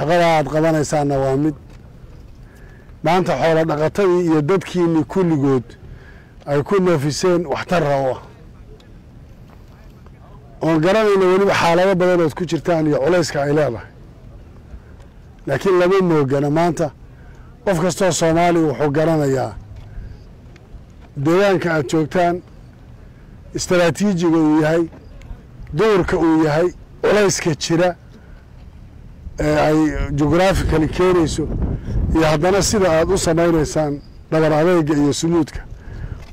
shaqada aad qabanaysaana waa mid maanta xoolo dhaqatadii iyo dadkiinni kulligood ay ku nafiseen waxtarra u ah oon garanayna weliba xaalado badan ood ku jirtaan iyo culayska ay leedahay laakiin lama moogana maanta qof kastoo soomaali wuxuu garanayaa deegaanka aad joogtaan istaraatiijiga uu yahay duurka uu yahay culayska jira ee ay jughraphically keenayso iyo haddana sida aad u samaynaysaan dhabar adeega iyo sumuudka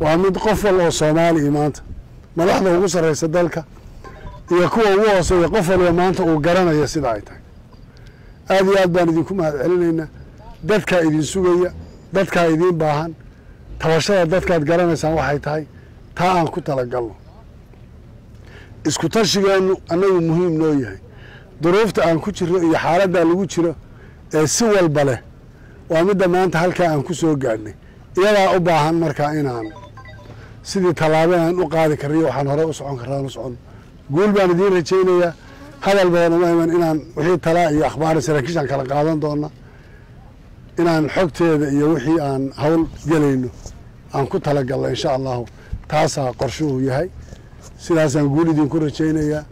waa mid qof wal oo soomaali maanta madaxda ugu sarraysa dalka iyo kuwa ugu hooseeya qof walba maanta uu garanaya sida ay tahay aad iyo aad baan idinku mahad celinaynaa dadkaa idin sugaya dadkaa idiin baahan tabashada dadkaad garanaysaan waxay tahay taa aan ku talagalno isku tashigeenu annagu muhiim noo yahay duruufta aan ku jirro iyo xaaladdaa lagu jiro ee si walba leh waa midda maanta halkaa aan ku soo gaadhnay iyadaa u baahan markaa inaan sidii tallaabeen u qaadi karriyo waxaan hore u socon karraan u socon guul baan idiin rajaynayaa hadal badan uma iman inaan wixii talaa iyo akhbaari saraakiishaan kala qaadan doona inaan xogteeda iyo wixii aan hawl gelayno aan ku talagalno insha allahu taasaa qorshuhu yahay sidaasaan guul idinku rajaynayaa